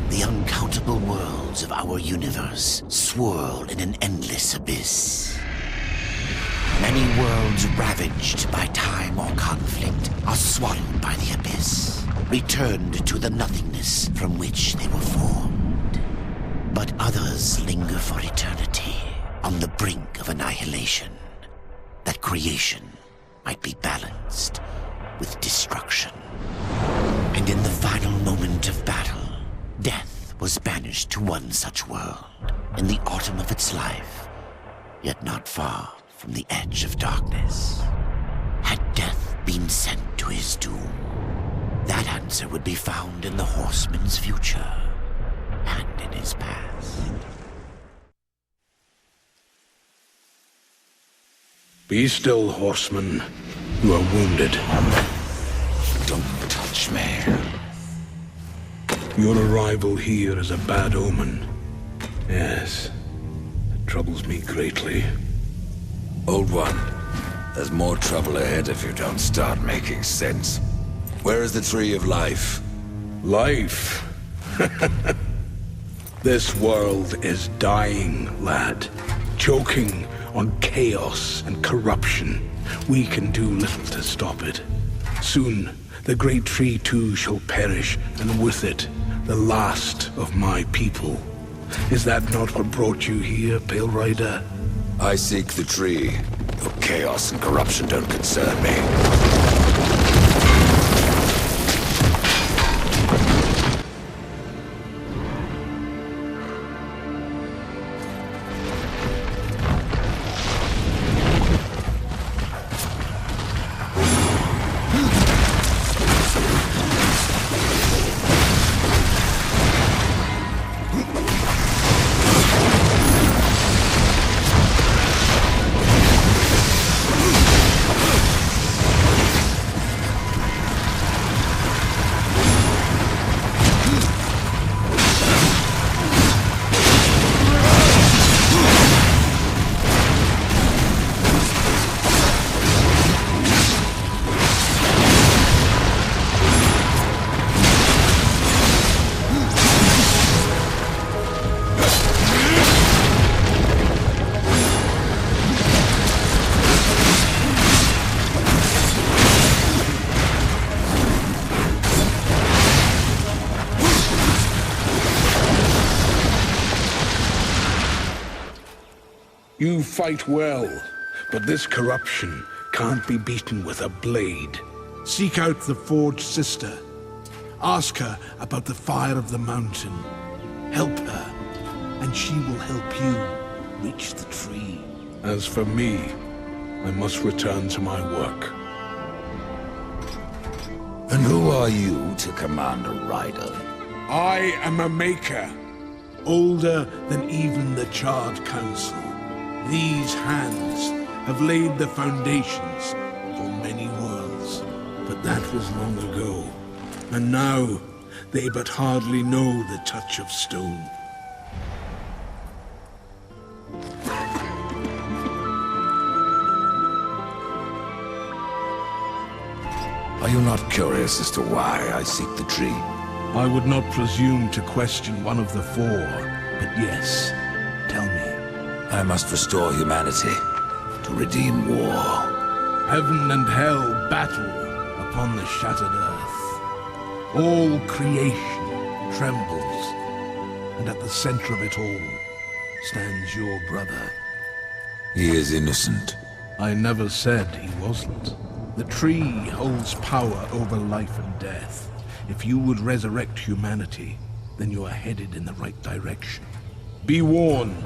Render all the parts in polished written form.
The uncountable worlds of our universe swirl in an endless abyss. Many worlds ravaged by time or conflict are swallowed by the abyss, returned to the nothingness from which they were formed. But others linger for eternity, on the brink of annihilation, that creation might be balanced with destruction. And in the final moment of battle, death was banished to one such world, in the autumn of its life, yet not far from the edge of darkness. Had death been sent to his doom, that answer would be found in the horseman's future, and in his past. Be still, horseman. You are wounded. Don't touch me. Your arrival here is a bad omen. Yes, it troubles me greatly. Old one, there's more trouble ahead if you don't start making sense. Where is the Tree of Life? Life? This world is dying, lad. Choking on chaos and corruption. We can do little to stop it. Soon, the great tree too shall perish, and with it, the last of my people. Is that not what brought you here, Pale Rider? I seek the tree. Your chaos and corruption don't concern me. You fight well, but this corruption can't be beaten with a blade. Seek out the Forged Sister. Ask her about the fire of the mountain. Help her, and she will help you reach the tree. As for me, I must return to my work. And who are you to command a rider? I am a maker, older than even the Charred Council. These hands have laid the foundations for many worlds, but that was long ago. And now, they but hardly know the touch of stone. Are you not curious as to why I seek the tree? I would not presume to question one of the four, but yes, tell me. I must restore humanity, to redeem war. Heaven and hell battle upon the shattered earth. All creation trembles, and at the center of it all stands your brother. He is innocent. I never said he wasn't. The tree holds power over life and death. If you would resurrect humanity, then you are headed in the right direction. Be warned.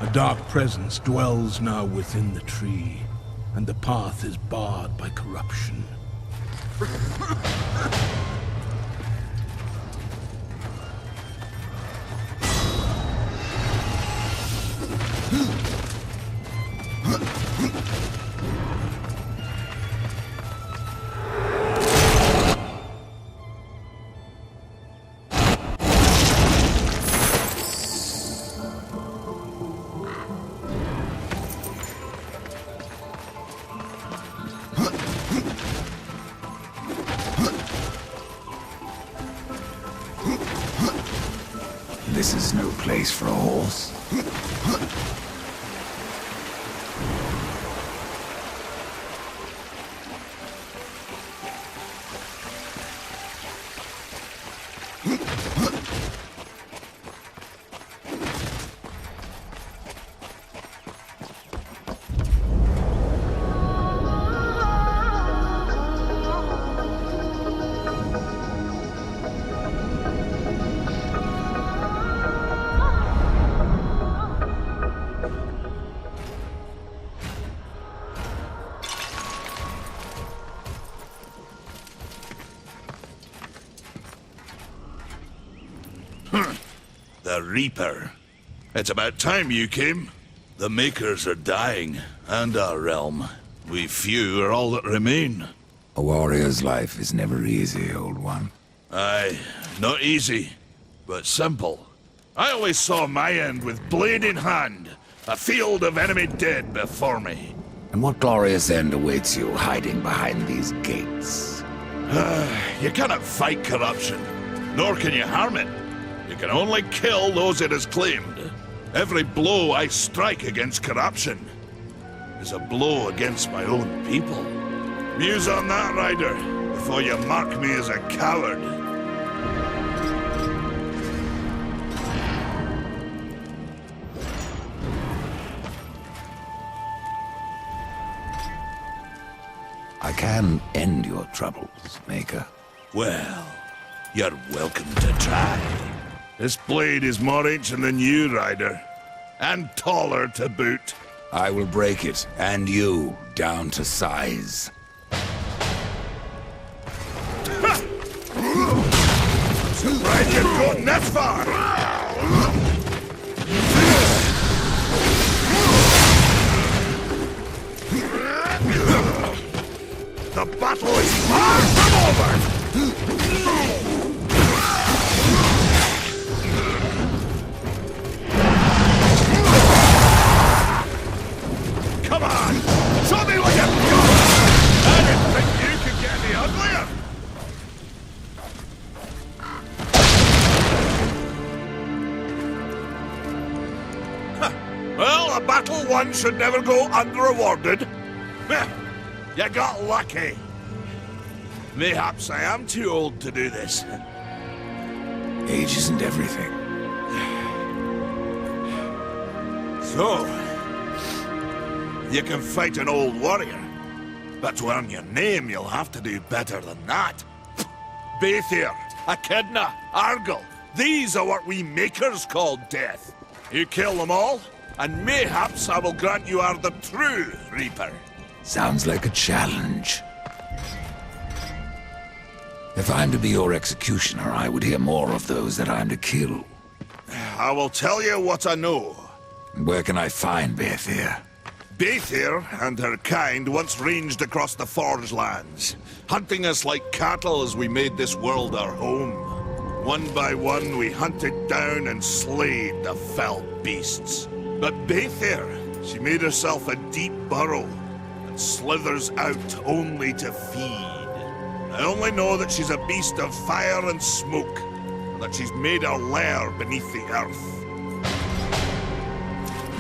A dark presence dwells now within the tree, and the path is barred by corruption. This is no place for a horse. The Reaper. It's about time you came. The Makers are dying, and our realm. We few are all that remain. A warrior's life is never easy, old one. Aye, not easy, but simple. I always saw my end with blade in hand, a field of enemy dead before me. And what glorious end awaits you hiding behind these gates? You cannot fight corruption, nor can you harm it. You can only kill those it has claimed. Every blow I strike against corruption is a blow against my own people. Muse on that, Rider, before you mark me as a coward. I can end your troubles, Maker. Well, you're welcome to try. This blade is more ancient than you, Rider. And taller to boot. I will break it, and you, down to size. Surprised you've gotten that far! The battle is far from over! Come on! Show me what you've got! I didn't think you could get any uglier! Well, a battle won should never go unrewarded. You got lucky. Mayhaps I am too old to do this. Age isn't everything. So, you can fight an old warrior, but to earn your name, you'll have to do better than that. Baethir, Echidna, Argyll, these are what we Makers call death. You kill them all, and mayhaps I will grant you are the true Reaper. Sounds like a challenge. If I'm to be your executioner, I would hear more of those that I'm to kill. I will tell you what I know. Where can I find Baethir? Baethir and her kind once ranged across the Forge lands, hunting us like cattle as we made this world our home. One by one, we hunted down and slayed the fell beasts. But Baethir, she made herself a deep burrow and slithers out only to feed. I only know that she's a beast of fire and smoke, and that she's made her lair beneath the earth.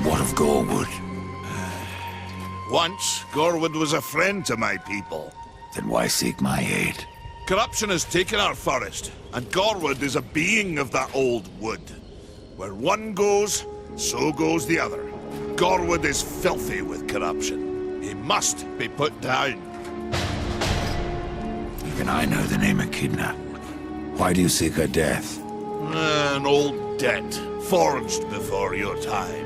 What of Gorwood? Once, Gorwood was a friend to my people. Then why seek my aid? Corruption has taken our forest, and Gorwood is a being of that old wood. Where one goes, so goes the other. Gorwood is filthy with corruption. He must be put down. Even I know the name Echidna. Why do you seek her death? An old debt, forged before your time.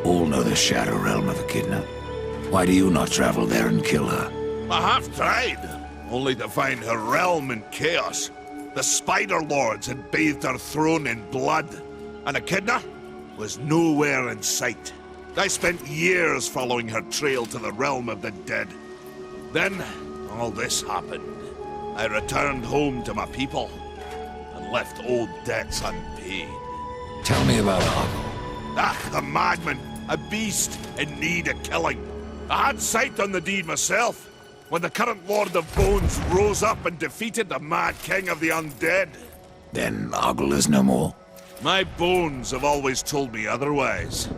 All know the Shadow Realm of Echidna. Why do you not travel there and kill her? I have tried, only to find her realm in chaos. The Spider Lords had bathed her throne in blood, and Echidna was nowhere in sight. I spent years following her trail to the realm of the dead. Then, all this happened. I returned home to my people, and left old debts unpaid. Tell me about Argyll. Ah, the madman! A beast in need of killing. I had sight on the deed myself, when the current Lord of Bones rose up and defeated the mad king of the undead. Then Argyll is no more? My bones have always told me otherwise.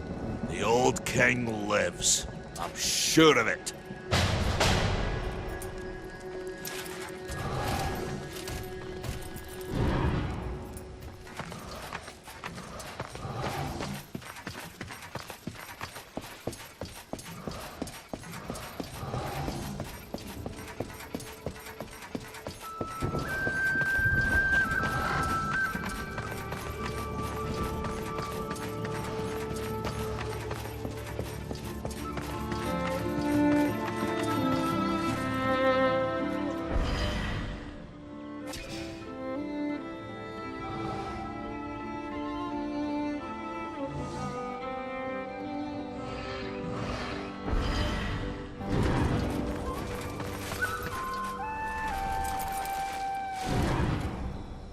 The old king lives. I'm sure of it.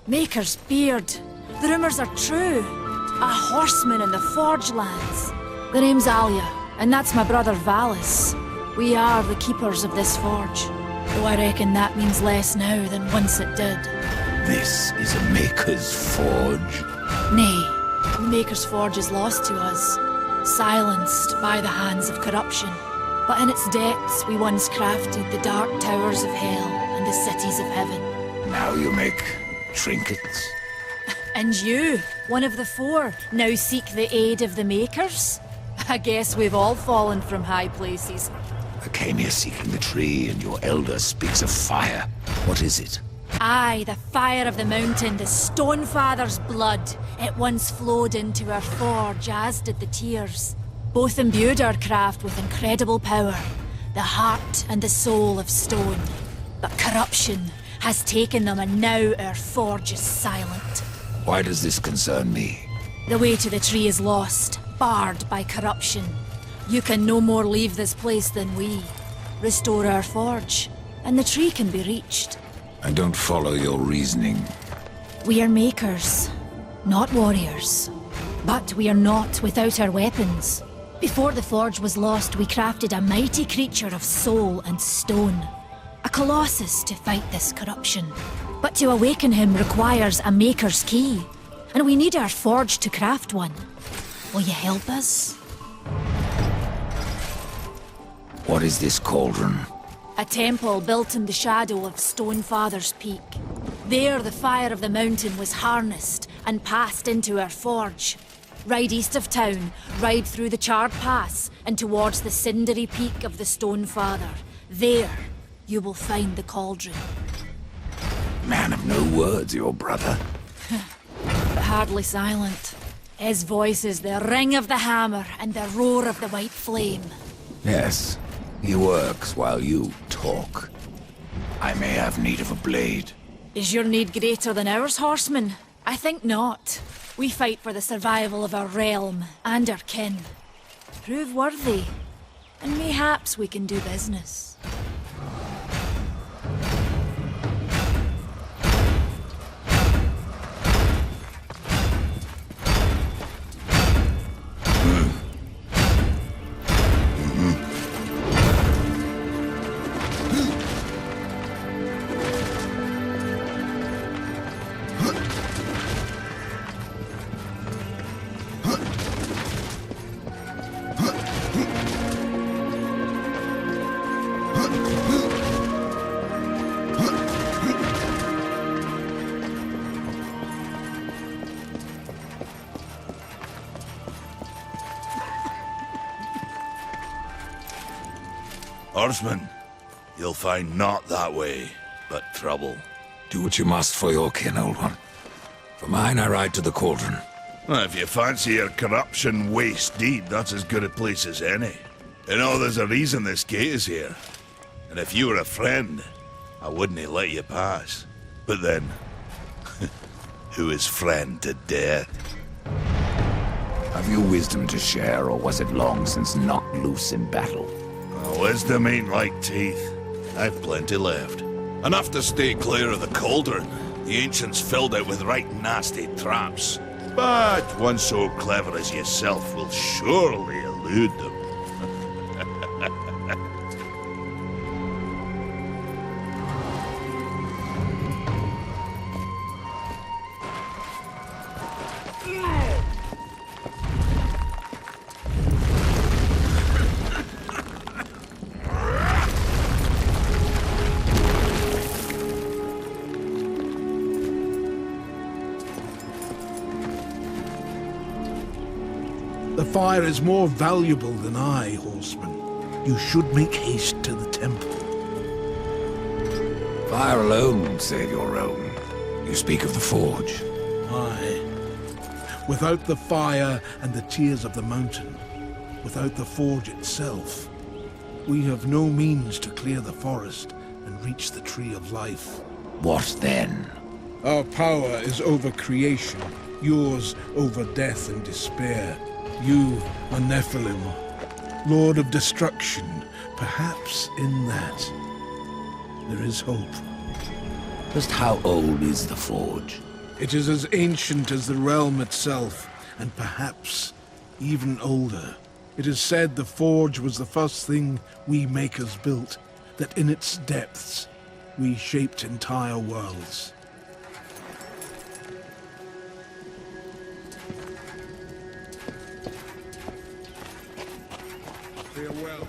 Maker's beard. The rumors are true. A horseman in the Forge lands. The name's Alia, and that's my brother Valis. We are the keepers of this forge. Though I reckon that means less now than once it did. This is a Maker's Forge? Nay, the Maker's Forge is lost to us. Silenced by the hands of corruption. But in its depths we once crafted the dark towers of hell and the cities of heaven. Now you make trinkets? And you, one of the four, now seek the aid of the Makers? I guess we've all fallen from high places. I came here seeking the tree, and your elder speaks of fire. What is it? Aye, the fire of the mountain, the Stonefather's blood. It once flowed into our forge, as did the tears. Both imbued our craft with incredible power, the heart and the soul of stone. But corruption has taken them, and now our forge is silent. Why does this concern me? The way to the tree is lost, barred by corruption. You can no more leave this place than we. Restore our forge, and the tree can be reached. I don't follow your reasoning. We are makers, not warriors. But we are not without our weapons. Before the forge was lost, we crafted a mighty creature of soul and stone. A colossus to fight this corruption. But to awaken him requires a maker's key. And we need our forge to craft one. Will you help us? What is this cauldron? A temple built in the shadow of Stonefather's Peak. There the fire of the mountain was harnessed and passed into our forge. Ride east of town, ride through the charred pass and towards the cindery peak of the Stonefather. There, you will find the cauldron. Man of no words, your brother. But hardly silent. His voice is the ring of the hammer and the roar of the white flame. Yes, he works while you talk. I may have need of a blade. Is your need greater than ours, horseman? I think not. We fight for the survival of our realm and our kin. Prove worthy, and mayhaps we can do business. Horseman, you'll find naught that way, but trouble. Do what you must for your kin, old one. For mine, I ride to the cauldron. Well, if you fancy your corruption waste deed, that's as good a place as any. You know, there's a reason this gate is here. And if you were a friend, I wouldn't let you pass. But then, who is friend to death? Have you wisdom to share, or was it long since knocked loose in battle? Wisdom ain't like teeth. I've plenty left. Enough to stay clear of the cauldron. The ancients filled it with right nasty traps. But one so clever as yourself will surely elude them. The fire is more valuable than I, horseman. You should make haste to the temple. Fire alone won't save your realm. You speak of the forge. Aye. Without the fire and the tears of the mountain, without the forge itself, we have no means to clear the forest and reach the tree of life. What then? Our power is over creation, yours over death and despair. You are Nephilim, Lord of Destruction. Perhaps in that there is hope. Just how old is the forge? It is as ancient as the realm itself, and perhaps even older. It is said the forge was the first thing we makers built, that in its depths we shaped entire worlds. Farewell.